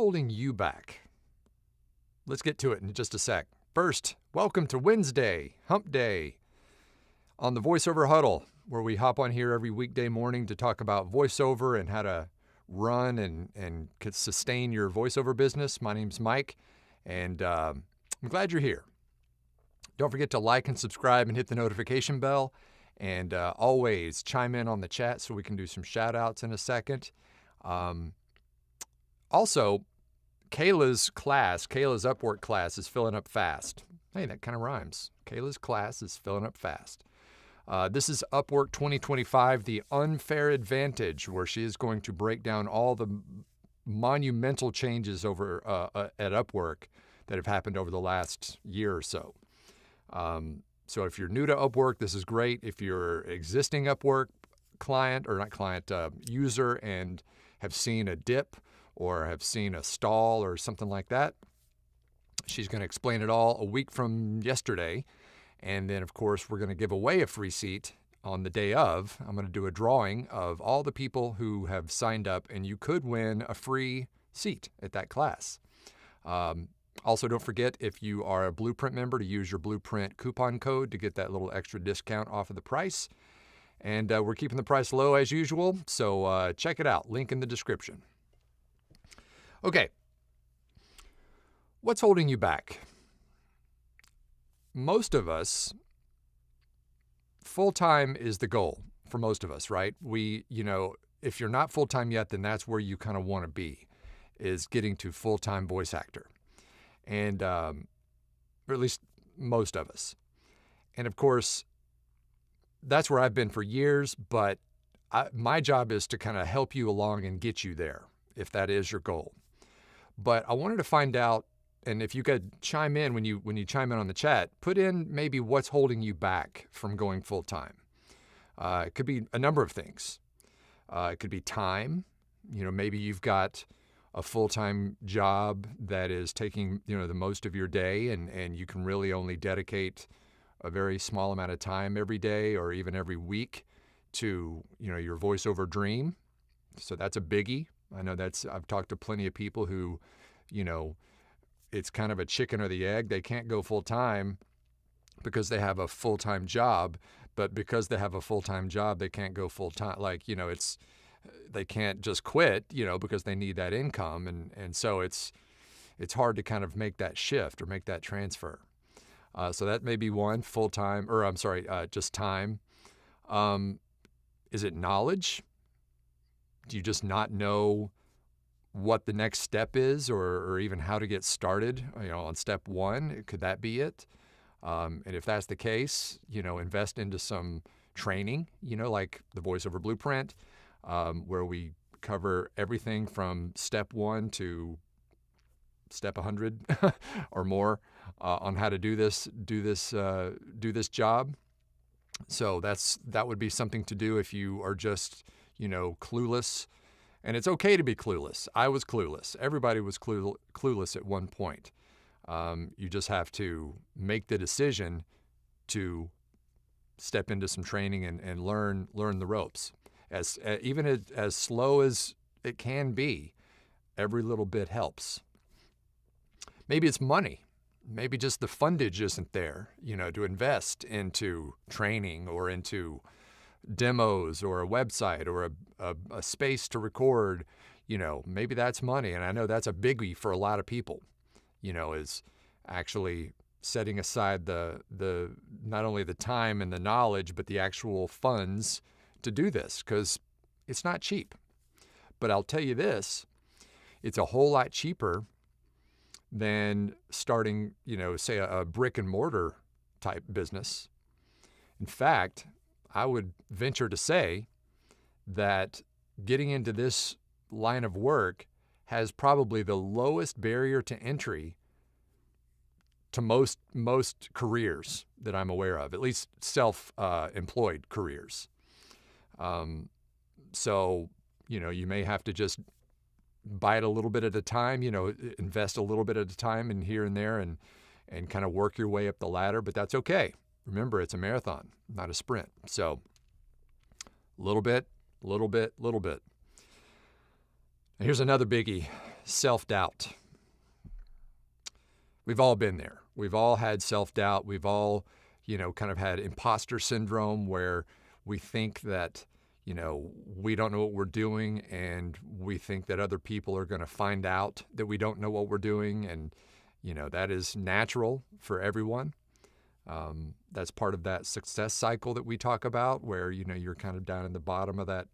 holding you back? Let's get to it in just a sec. First, welcome to Wednesday, Hump Day, on the Voiceover Huddle, where we hop on here every weekday morning to talk about voiceover and how to run and sustain your voiceover business. My name's Mike, and I'm glad you're here. Don't forget to like and subscribe and hit the notification bell. And always chime in on the chat so we can do some shout outs in a second. Also, Kayla's Upwork class is filling up fast. Hey, that kind of rhymes. Kayla's class is filling up fast. This is Upwork 2025, The Unfair Advantage, where she is going to break down all the monumental changes over at Upwork that have happened over the last year or so. So if you're new to Upwork, this is great. If you're existing Upwork user and have seen a dip or have seen a stall or something like that, she's going to explain it all a week from yesterday. And then, of course, we're going to give away a free seat on the day of. I'm going to do a drawing of all the people who have signed up, and you could win a free seat at that class. Also, don't forget, if you are a Blueprint member, to use your Blueprint coupon code to get that little extra discount off of the price. And we're keeping the price low as usual, so check it out. Link in the description. Okay. What's holding you back? Most of us, full-time is the goal for most of us, right? If you're not full-time yet, then that's where you kind of want to be, is getting to full-time voice actor. And, or at least most of us. And of course, that's where I've been for years, but my job is to kind of help you along and get you there, if that is your goal. But I wanted to find out, and if you could chime in when you chime in on the chat, put in maybe what's holding you back from going full-time. It could be a number of things. It could be time. Maybe you've got a full-time job that is taking, the most of your day, and you can really only dedicate a very small amount of time every day or even every week to, your voiceover dream. So that's a biggie. I know I've talked to plenty of people who, it's kind of a chicken or the egg. They can't go full-time because they have a full-time job, but because they have a full-time job, they can't go full-time. They can't just quit, because they need that income. And so it's hard to kind of make that shift or make that transfer. So that may be one, full-time, just time. Is it knowledge? Do you just not know what the next step is or even how to get started, on step one? Could that be it? And if that's the case, invest into some training, like the VoiceOver Blueprint, where we cover everything from step 1 to step 100 or more on how to do this job. So that would be something to do if you are just, clueless. And it's okay to be clueless. I was clueless. Everybody was clueless at one point. You just have to make the decision to step into some training and learn the ropes. Even as slow as it can be, every little bit helps. Maybe it's money. Maybe just the fundage isn't there, to invest into training or into demos or a website or a space to record. Maybe that's money. And I know that's a biggie for a lot of people, is actually setting aside the not only the time and the knowledge, but the actual funds to do this, because it's not cheap. But I'll tell you this, it's a whole lot cheaper than starting, say a brick and mortar type business. In fact, I would venture to say that getting into this line of work has probably the lowest barrier to entry to most careers that I'm aware of, at least self-employed careers. So, you may have to just bite a little bit at a time, invest a little bit at a time and here and there and kind of work your way up the ladder, but that's okay. Remember, it's a marathon, not a sprint. So little bit. Here's another biggie. self-doubt. We've all been there. We've all had self-doubt. We've all, kind of had imposter syndrome where we think that, we don't know what we're doing, and we think that other people are going to find out that we don't know what we're doing. And, that is natural for everyone. That's part of that success cycle that we talk about where, you're kind of down in the bottom of that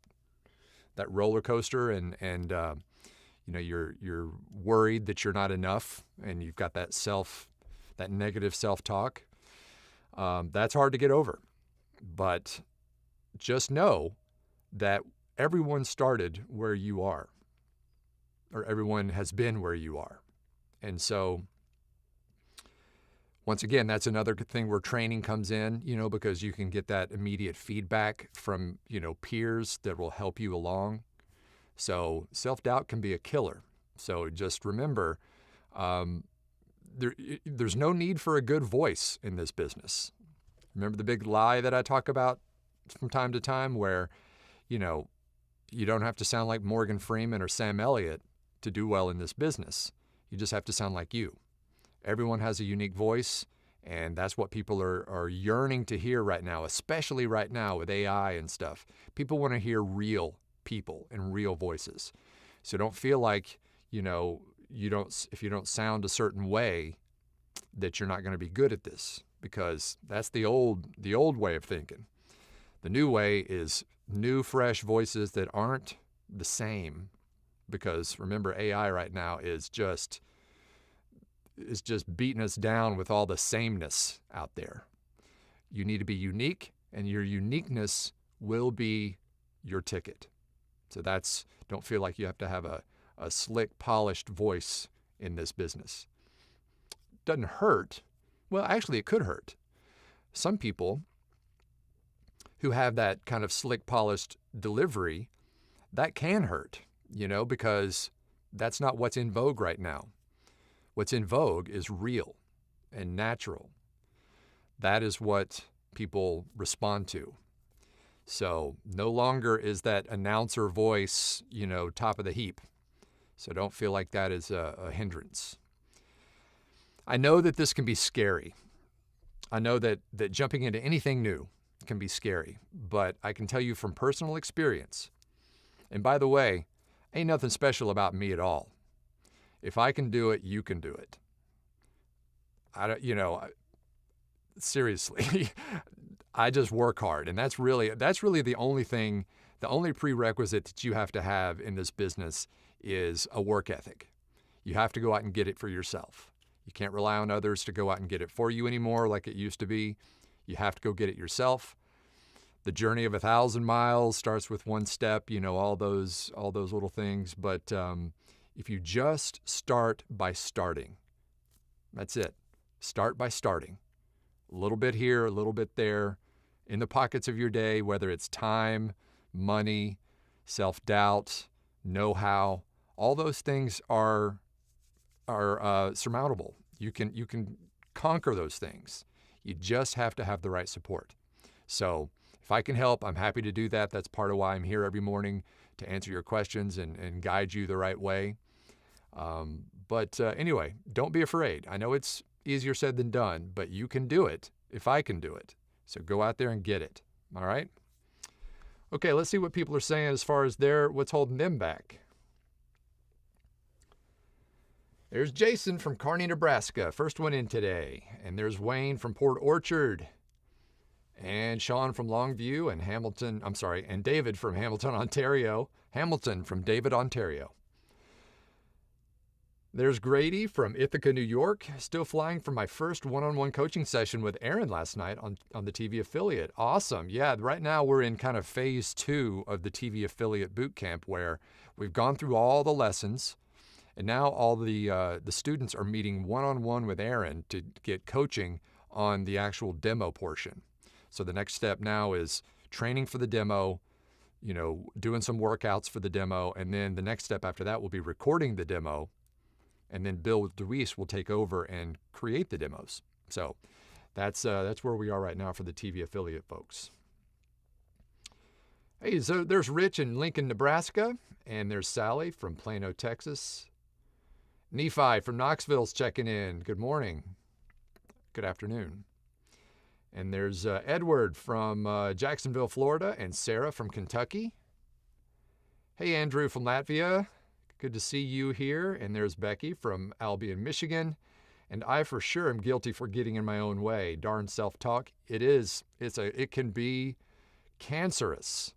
roller coaster and you're worried that you're not enough and you've got that negative self-talk. That's hard to get over. But just know that everyone started where you are, or everyone has been where you are. And so, once again, that's another thing where training comes in, because you can get that immediate feedback from, peers that will help you along. So self-doubt can be a killer. So just remember, there's no need for a good voice in this business. Remember the big lie that I talk about from time to time where, you don't have to sound like Morgan Freeman or Sam Elliott to do well in this business. You just have to sound like you. Everyone has a unique voice, and that's what people are yearning to hear right now, especially right now with AI and stuff. People want to hear real people and real voices. So don't feel like, if you don't sound a certain way, that you're not going to be good at this, because that's the old way of thinking. The new way is new, fresh voices that aren't the same, because remember, AI right now is just beating us down with all the sameness out there. You need to be unique, and your uniqueness will be your ticket. So don't feel like you have to have a slick, polished voice in this business. Doesn't hurt. Well, actually, it could hurt. Some people who have that kind of slick, polished delivery, that can hurt, because that's not what's in vogue right now. What's in vogue is real and natural. That is what people respond to. So no longer is that announcer voice, top of the heap. So don't feel like that is a hindrance. I know that this can be scary. I know that jumping into anything new can be scary, but I can tell you from personal experience, and by the way, ain't nothing special about me at all. If I can do it, you can do it. Seriously, I just work hard, and that's really the only prerequisite that you have to have in this business is a work ethic. You have to go out and get it for yourself. You can't rely on others to go out and get it for you anymore like it used to be. You have to go get it yourself. The journey of 1,000 miles starts with one step, all those little things. But if you just start by starting, that's it. Start by starting. A little bit here, a little bit there, in the pockets of your day, whether it's time, money, self-doubt, know-how, all those things are surmountable. You can conquer those things. You just have to have the right support. So if I can help, I'm happy to do that. That's part of why I'm here every morning, to answer your questions and guide you the right way. But anyway, don't be afraid. I know it's easier said than done, but you can do it if I can do it. So go out there and get it. All right? Okay, let's see what people are saying as far as what's holding them back. There's Jason from Kearney, Nebraska, first one in today. And there's Wayne from Port Orchard. And Sean from Longview and David from Hamilton, Ontario. Hamilton from David, Ontario. There's Grady from Ithaca, New York. Still flying for my first one-on-one coaching session with Aaron last night on the TV affiliate. Awesome. Yeah, right now we're in kind of phase 2 of the TV affiliate bootcamp where we've gone through all the lessons. And now all the students are meeting one-on-one with Aaron to get coaching on the actual demo portion. So the next step now is training for the demo, doing some workouts for the demo, and then the next step after that will be recording the demo, and then Bill Deweese will take over and create the demos. So that's where we are right now for the TV affiliate folks. Hey, so there's Rich in Lincoln, Nebraska, and there's Sally from Plano, Texas. Nephi from Knoxville's checking in. Good morning. Good afternoon. And there's Edward from Jacksonville, Florida, and Sarah from Kentucky. Hey, Andrew from Latvia. Good to see you here. And there's Becky from Albion, Michigan. And I for sure am guilty for getting in my own way. Darn self-talk. It is. It can be cancerous,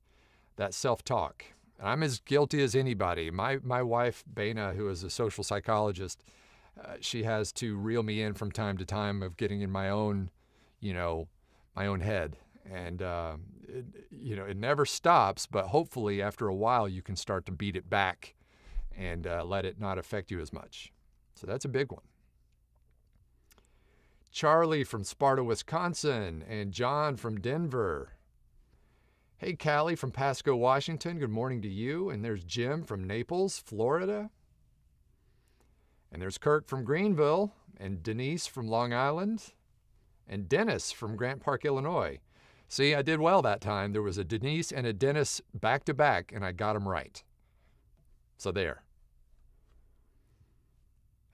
that self-talk. I'm as guilty as anybody. My wife, Bana, who is a social psychologist, she has to reel me in from time to time of getting in my own, my own head. And, it never stops, but hopefully after a while you can start to beat it back and let it not affect you as much. So that's a big one. Charlie from Sparta, Wisconsin, and John from Denver. Hey, Callie from Pasco, Washington. Good morning to you. And there's Jim from Naples, Florida. And there's Kirk from Greenville, and Denise from Long Island, and Dennis from Grant Park, Illinois. See, I did well that time. There was a Denise and a Dennis back to back, and I got them right. So there.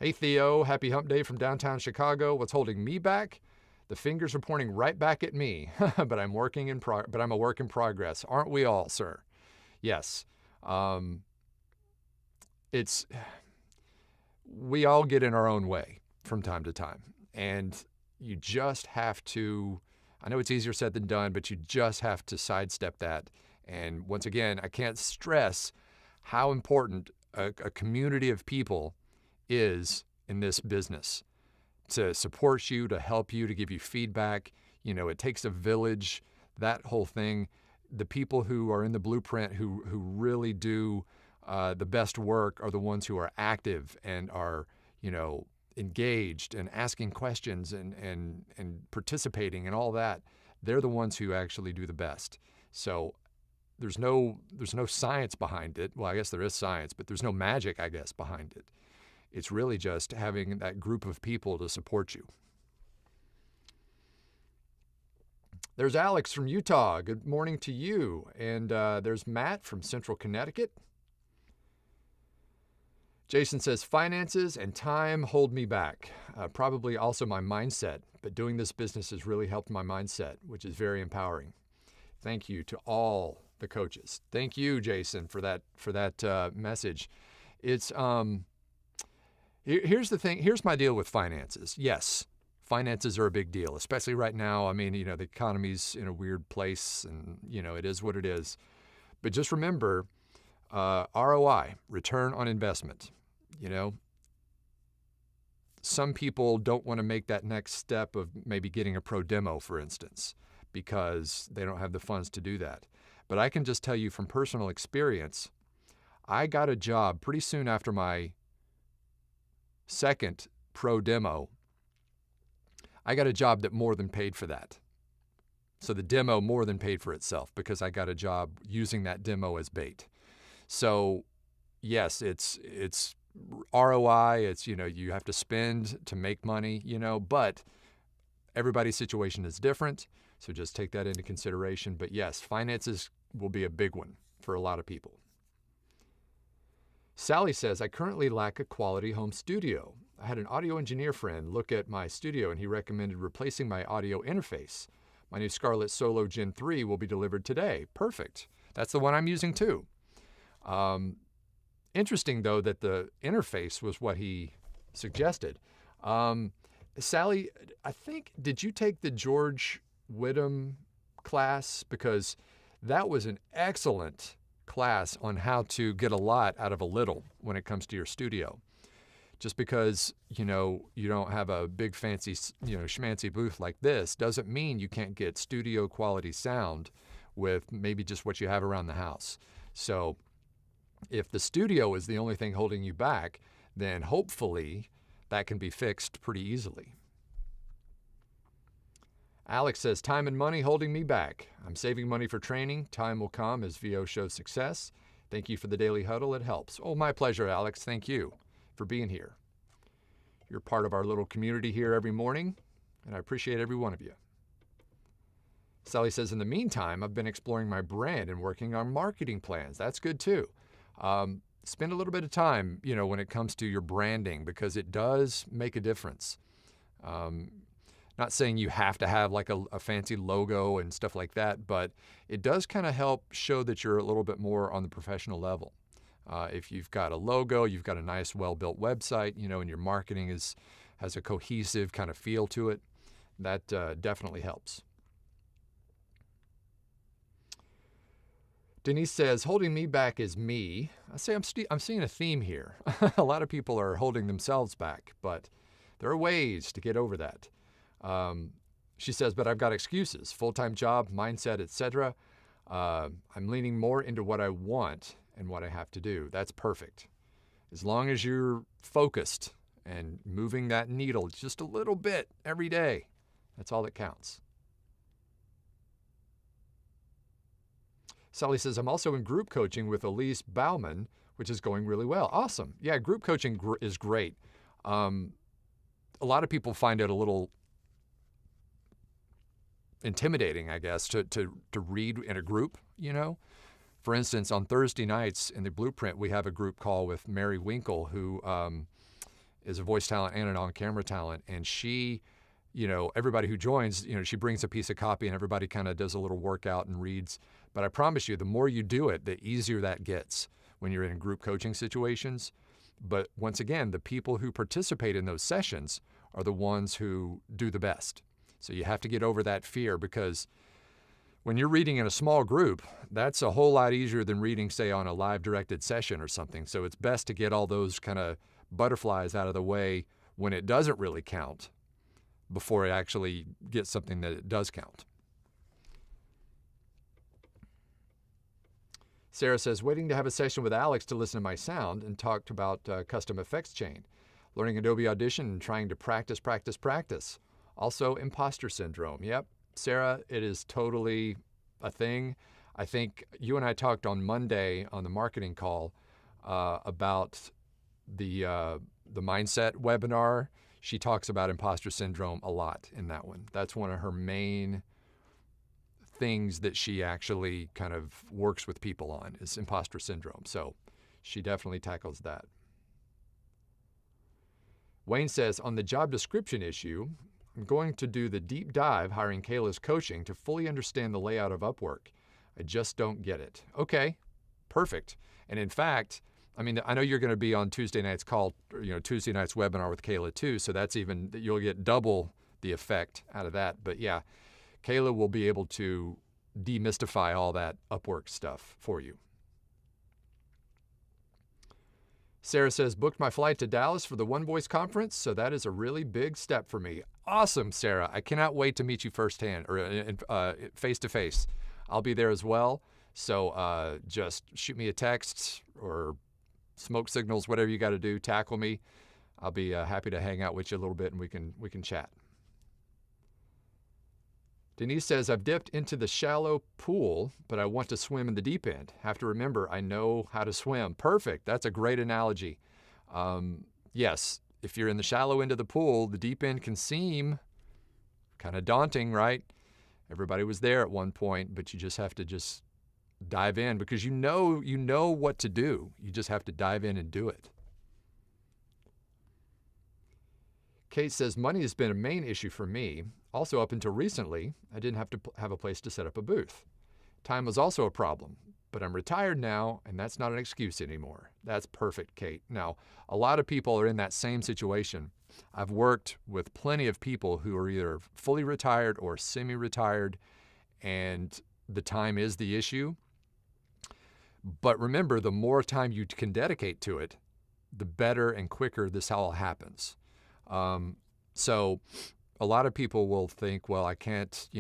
Hey, Theo. Happy hump day from downtown Chicago. What's holding me back? The fingers are pointing right back at me, but I'm a work in progress. Aren't we all, sir? Yes. We all get in our own way from time to time. And you just have to, I know it's easier said than done, but you just have to sidestep that. And once again, I can't stress how important a community of people is in this business to support you, to help you, to give you feedback. It takes a village, that whole thing. The people who are in the blueprint, who really do the best work, are the ones who are active and are, engaged and asking questions and participating and all that. They're the ones who actually do the best. So there's no science behind it. Well, I guess there is science, but there's no magic, I guess, behind it. It's really just having that group of people to support you. There's Alex from Utah. Good morning to you. And there's Matt from Central Connecticut. Jason says, finances and time hold me back. Probably also my mindset, but doing this business has really helped my mindset, which is very empowering. Thank you to all the coaches. Thank you, Jason, for that message. It's here's the thing. Here's my deal with finances. Yes, finances are a big deal, especially right now. I mean, the economy's in a weird place, and it is what it is. But just remember, ROI, return on investment. Some people don't want to make that next step of maybe getting a pro demo, for instance, because they don't have the funds to do that. But I can just tell you from personal experience, I got a job pretty soon after my second pro demo. I got a job that more than paid for that. So the demo more than paid for itself because I got a job using that demo as bait. So yes, it's ROI. It's, you have to spend to make money, but everybody's situation is different. So just take that into consideration. But yes, finances will be a big one for a lot of people. Sally says, I currently lack a quality home studio. I had an audio engineer friend look at my studio and he recommended replacing my audio interface. My new Scarlett Solo Gen 3 will be delivered today. Perfect. That's the one I'm using too. Interesting, though, that the interface was what he suggested. Sally, I think, did you take the George Whittam class? Because that was an excellent class on how to get a lot out of a little when it comes to your studio. Just because, you don't have a big fancy, schmancy booth like this doesn't mean you can't get studio quality sound with maybe just what you have around the house. So if the studio is the only thing holding you back, then hopefully that can be fixed pretty easily. Alex says, time and money holding me back. I'm saving money for training. Time will come as VO shows success. Thank you for the daily huddle. It helps. Oh, my pleasure, Alex. Thank you for being here. You're part of our little community here every morning, and I appreciate every one of you. Sally says, in the meantime, I've been exploring my brand and working on marketing plans. That's good too. spend a little bit of time, when it comes to your branding, because it does make a difference. Not saying you have to have like a fancy logo and stuff like that, but it does kind of help show that you're a little bit more on the professional level. If you've got a logo, you've got a nice, well-built website, and your marketing has a cohesive kind of feel to it, that definitely helps. Denise says, holding me back is me. I say I'm seeing a theme here. A lot of people are holding themselves back, but there are ways to get over that. She says, but I've got excuses, full-time job, mindset, etc. I'm leaning more into what I want and what I have to do. That's perfect. As long as you're focused and moving that needle just a little bit every day, that's all that counts. Sally says, I'm also in group coaching with Elise Bauman, which is going really well. Awesome. Yeah, group coaching is great. A lot of people find it a little intimidating, I guess, to read in a group, For instance, on Thursday nights in the Blueprint, we have a group call with Mary Winkle, who is a voice talent and an on-camera talent. And she, everybody who joins, she brings a piece of copy and everybody kind of does a little workout and reads. But I promise you, the more you do it, the easier that gets when you're in group coaching situations. But once again, the people who participate in those sessions are the ones who do the best. So you have to get over that fear, because when you're reading in a small group, that's a whole lot easier than reading, say, on a live directed session or something. So it's best to get all those kind of butterflies out of the way when it doesn't really count, before it actually gets something that it does count. Sarah says, waiting to have a session with Alex to listen to my sound, and talked about custom effects chain, learning Adobe Audition and trying to practice. Also, imposter syndrome. Yep, Sarah, it is totally a thing. I think you and I talked on Monday on the marketing call about the mindset webinar. She talks about imposter syndrome a lot in that one. That's one of her main things that she actually kind of works with people on, is imposter syndrome. So she definitely tackles that. Wayne says, on the job description issue, I'm going to do the deep dive hiring Kayla's coaching to fully understand the layout of Upwork. I just don't get it. Okay, perfect. And in fact, I know you're going to be on Tuesday night's call, Tuesday night's webinar with Kayla too. So that's you'll get double the effect out of that. But yeah, Kayla will be able to demystify all that Upwork stuff for you. Sarah says, booked my flight to Dallas for the One Voice conference, so that is a really big step for me. Awesome, Sarah. I cannot wait to meet you firsthand, or face-to-face. I'll be there as well, so just shoot me a text or smoke signals, whatever you got to do, tackle me. I'll be happy to hang out with you a little bit, and we can chat. Denise says, I've dipped into the shallow pool, but I want to swim in the deep end. Have to remember, I know how to swim. Perfect. That's a great analogy. Yes, if you're in the shallow end of the pool, the deep end can seem kind of daunting, right? Everybody was there at one point, but you just have to dive in, because you know what to do. You just have to dive in and do it. Kate says, money has been a main issue for me. Also, up until recently, I didn't have to have a place to set up a booth. Time was also a problem, but I'm retired now, and that's not an excuse anymore. That's perfect, Kate. Now, a lot of people are in that same situation. I've worked with plenty of people who are either fully retired or semi-retired, and the time is the issue. But remember, the more time you can dedicate to it, the better and quicker this all happens. So a lot of people will think, well, I can't,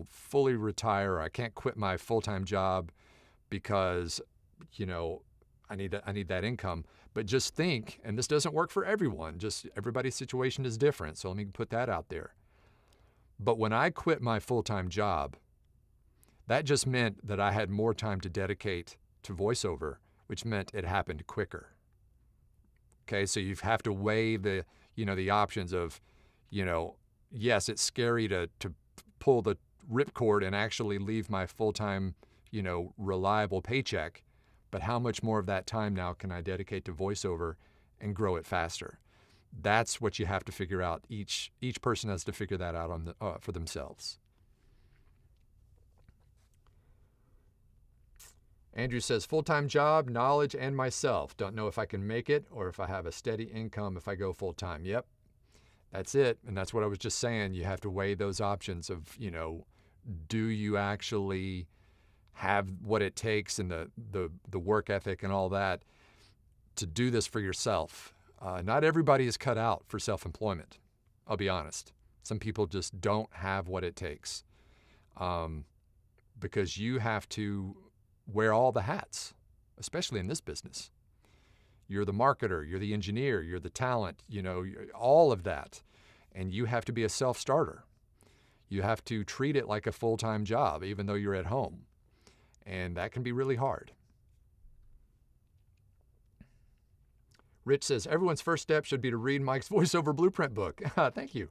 fully retire, or I can't quit my full-time job because, I need that income. But just think, and this doesn't work for everyone, just everybody's situation is different. So let me put that out there. But when I quit my full-time job, that just meant that I had more time to dedicate to voiceover, which meant it happened quicker. Okay, so you have to weigh the options of, yes, it's scary to pull the ripcord and actually leave my full-time, reliable paycheck, but how much more of that time now can I dedicate to voiceover and grow it faster? That's what you have to figure out. Each person has to figure that out for themselves. Andrew says, full-time job, knowledge, and myself. Don't know if I can make it or if I have a steady income if I go full-time. Yep, that's it. And that's what I was just saying. You have to weigh those options of, do you actually have what it takes and the work ethic and all that to do this for yourself? Not everybody is cut out for self-employment. I'll be honest. Some people just don't have what it takes because you have to wear all the hats, especially in this business. You're the marketer, you're the engineer, you're the talent, all of that. And you have to be a self-starter. You have to treat it like a full-time job, even though you're at home. And that can be really hard. Rich says, everyone's first step should be to read Mike's voiceover blueprint book. Thank you.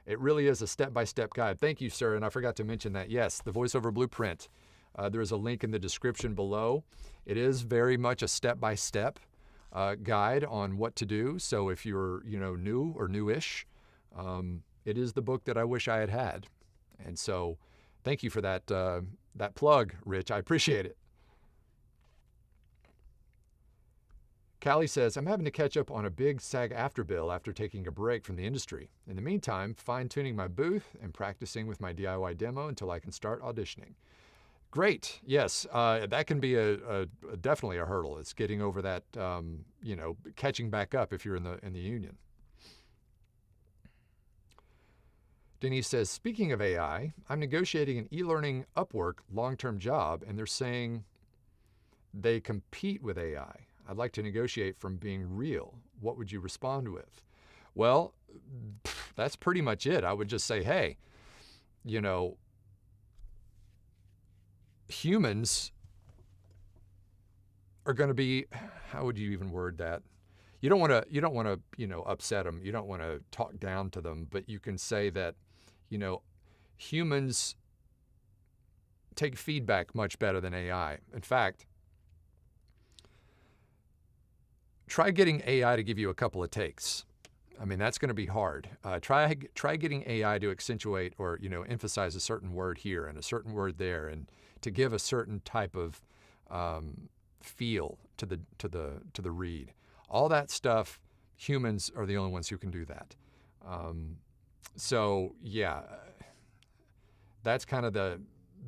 It really is a step-by-step guide. Thank you, sir. And I forgot to mention that. Yes, the voiceover blueprint. There is a link in the description below. It is very much a step-by-step guide on what to do. So if you're, new or newish, it is the book that I wish I had had. And so thank you for that plug, Rich. I appreciate it. Callie says, I'm having to catch up on a big SAG-AFTRA bill after taking a break from the industry. In the meantime, fine-tuning my booth and practicing with my DIY demo until I can start auditioning. Great. Yes, that can be definitely a hurdle. It's getting over that, catching back up if you're in the union. Denise says, speaking of AI, I'm negotiating an e-learning Upwork long-term job, and they're saying they compete with AI. I'd like to negotiate from being real. What would you respond with? Well, that's pretty much it. I would just say, hey, humans are going to be, how would you even word that? You don't want to, upset them. You don't want to talk down to them, but you can say that, humans take feedback much better than AI. In fact, try getting AI to give you a couple of takes. I mean, that's going to be hard. Try getting AI to accentuate or, emphasize a certain word here and a certain word there, and to give a certain type of feel to the read. All that stuff, humans are the only ones who can do that. So yeah, that's kind of the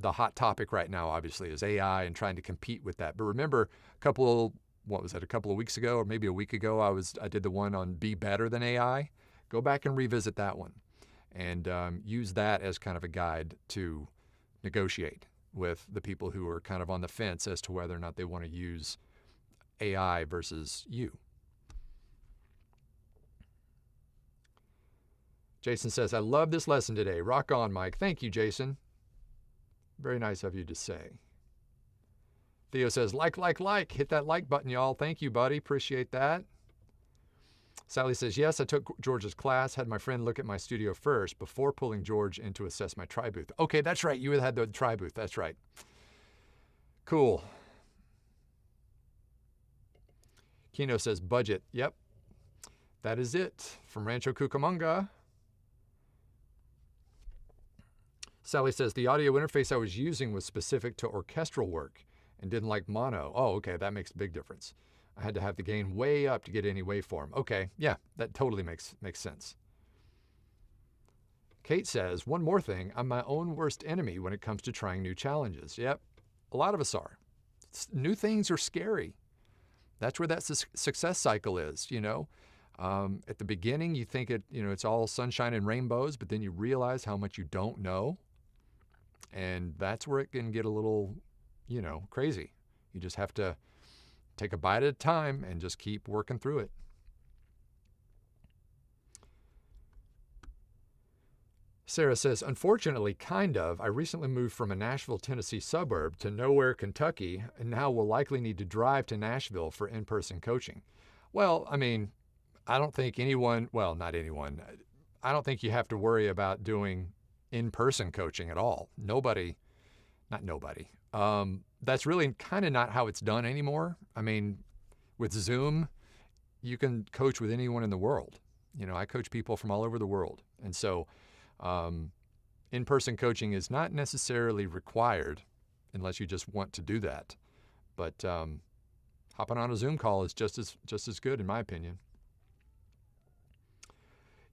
hot topic right now, obviously, is AI and trying to compete with that. But remember, a couple of weeks ago or maybe a week ago, I did the one on be better than AI. Go back and revisit that one and use that as kind of a guide to negotiate with the people who are kind of on the fence as to whether or not they want to use AI versus you. Jason says, I love this lesson today. Rock on, Mike. Thank you, Jason. Very nice of you to say. Theo says, like. Hit that like button, y'all. Thank you, buddy. Appreciate that. Sally says, yes, I took George's class, had my friend look at my studio first before pulling George in to assess my try booth. Okay, that's right. You had the try booth. That's right. Cool. Kino says, budget. Yep. That is it. From Rancho Cucamonga. Sally says, the audio interface I was using was specific to orchestral work and didn't like mono. Oh, okay, that makes a big difference. I had to have the gain way up to get any waveform. Okay, yeah, that totally makes sense. Kate says, one more thing, I'm my own worst enemy when it comes to trying new challenges. Yep, a lot of us are. New things are scary. That's where that success cycle is, At the beginning, you think it's all sunshine and rainbows, but then you realize how much you don't know. And that's where it can get a little, crazy. You just have to take a bite at a time and just keep working through it. Sarah says, unfortunately, kind of. I recently moved from a Nashville, Tennessee suburb to nowhere, Kentucky, and now will likely need to drive to Nashville for in-person coaching. Well, I mean, I don't think not anyone. I don't think you have to worry about doing in-person coaching at all. Not nobody. that's really kind of not how it's done anymore. I mean, with Zoom, you can coach with anyone in the world. I coach people from all over the world. And so in-person coaching is not necessarily required unless you just want to do that. But hopping on a Zoom call is just as good, in my opinion.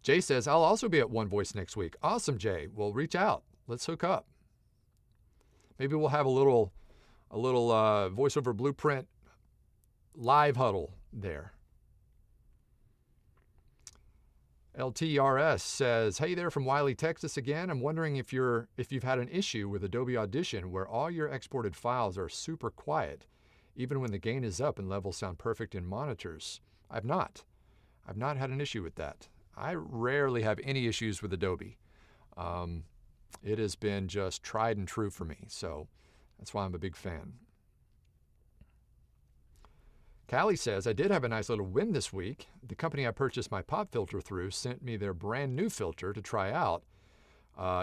Jay says, I'll also be at One Voice next week. Awesome, Jay. Well, reach out. Let's hook up. Maybe we'll have a little VoiceOver Blueprint live huddle there. LTRS says, hey there from Wiley, Texas again. I'm wondering if you've had an issue with Adobe Audition where all your exported files are super quiet, even when the gain is up and levels sound perfect in monitors. I've not had an issue with that. I rarely have any issues with Adobe. It has been just tried and true for me, so that's why I'm a big fan. Callie says, I did have a nice little win this week. The company I purchased my pop filter through sent me their brand new filter to try out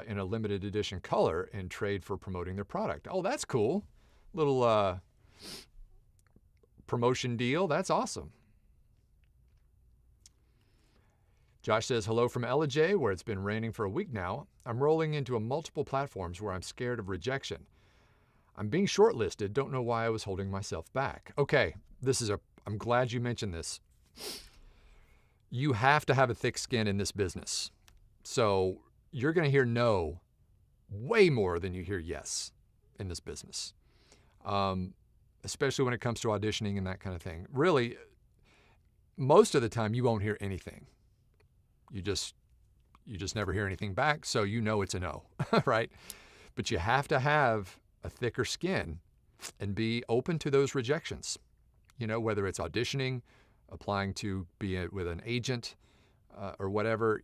in a limited edition color and trade for promoting their product. Oh, that's cool. Little promotion deal. That's awesome. Josh says, hello from LJ, where it's been raining for a week now. I'm rolling into multiple platforms where I'm scared of rejection. I'm being shortlisted. Don't know why I was holding myself back. Okay, I'm glad you mentioned this. You have to have a thick skin in this business. So you're going to hear no way more than you hear yes in this business, especially when it comes to auditioning and that kind of thing. Really, most of the time you won't hear anything. You just never hear anything back, so you know it's a no, right? But you have to have a thicker skin and be open to those rejections. Whether it's auditioning, applying to be with an agent, or whatever,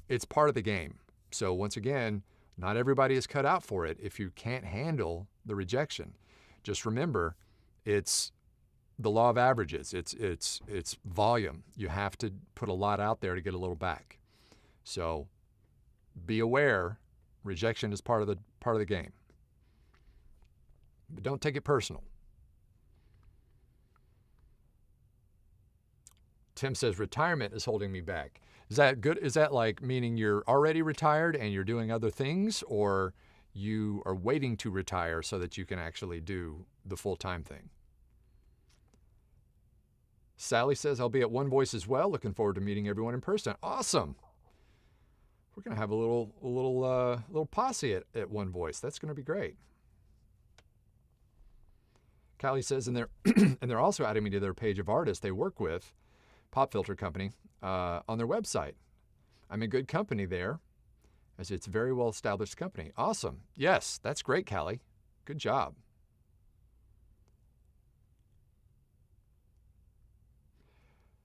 it's part of the game. So once again, not everybody is cut out for it if you can't handle the rejection. Just remember, it's the law of averages. It's volume. You have to put a lot out there to get a little back. So be aware, rejection is part of the game. But don't take it personal. Tim says, retirement is holding me back. Is that good? Is that like meaning you're already retired and you're doing other things, or you are waiting to retire so that you can actually do the full-time thing? Sally says, I'll be at One Voice as well. Looking forward to meeting everyone in person. Awesome. We're going to have a little posse at One Voice. That's going to be great. Callie says, and they're also adding me to their page of artists they work with, Pop Filter Company, on their website. I'm in good company there, as it's a very well-established company. Awesome. Yes, that's great, Callie. Good job.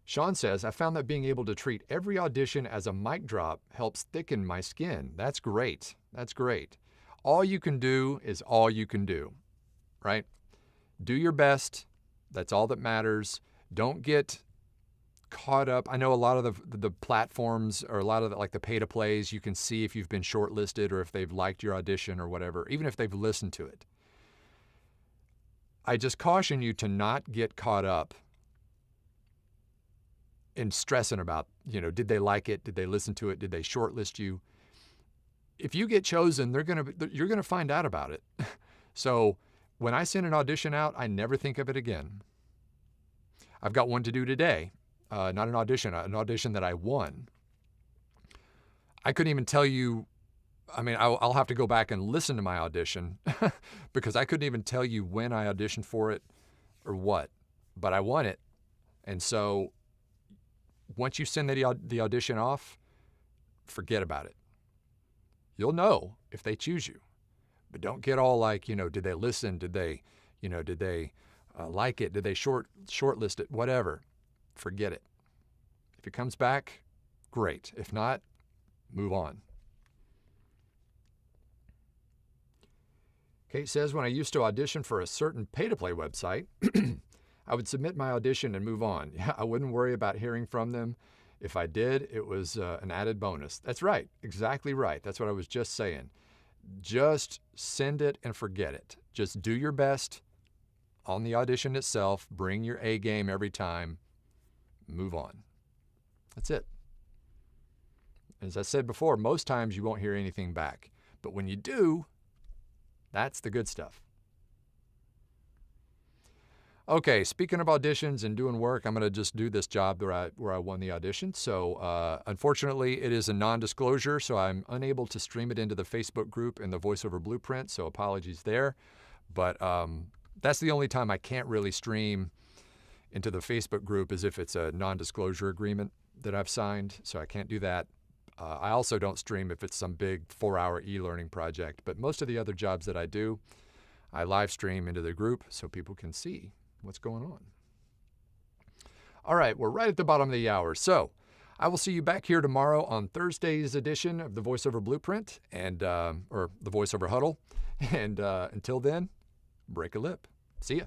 Sean says, I found that being able to treat every audition as a mic drop helps thicken my skin. That's great. That's great. All you can do is all you can do, right? Do your best. That's all that matters. Don't get caught up. I know a lot of the platforms, or a lot of the pay-to-plays, you can see if you've been shortlisted or if they've liked your audition or whatever, even if they've listened to it. I just caution you to not get caught up in stressing about, did they like it? Did they listen to it? Did they shortlist you? If you get chosen, you're going to find out about it. So when I send an audition out, I never think of it again. I've got one to do today. Not an audition that I won. I couldn't even tell you, I'll have to go back and listen to my audition because I couldn't even tell you when I auditioned for it or what, but I won it. And so once you send the audition off, forget about it. You'll know if they choose you, but don't get all like, did they listen? Did they like it? Did they shortlist it? Whatever. Forget it. If it comes back, great. If not, move on. Kate says, when I used to audition for a certain pay-to-play website, I would submit my audition and move on. I wouldn't worry about hearing from them. If I did, it was an added bonus. That's right. Exactly right. That's what I was just saying. just send it and forget it. Just do your best on the audition itself. Bring your A game every time. Move on. That's it. As I said before, most times you won't hear anything back. But when you do, that's the good stuff. Okay, speaking of auditions and doing work, I'm going to just do this job where I won the audition. So unfortunately, it is a non-disclosure, so I'm unable to stream it into the Facebook group and the VoiceOver Blueprint, so apologies there. But that's the only time I can't really stream into the Facebook group is if it's a non-disclosure agreement that I've signed, so I can't do that. I also don't stream if it's some big 4-hour e-learning project, but most of the other jobs that I do, I live stream into the group so people can see what's going on. All right, we're right at the bottom of the hour. So I will see you back here tomorrow on Thursday's edition of the VoiceOver Blueprint and or the VoiceOver Huddle. And until then, break a lip. See ya.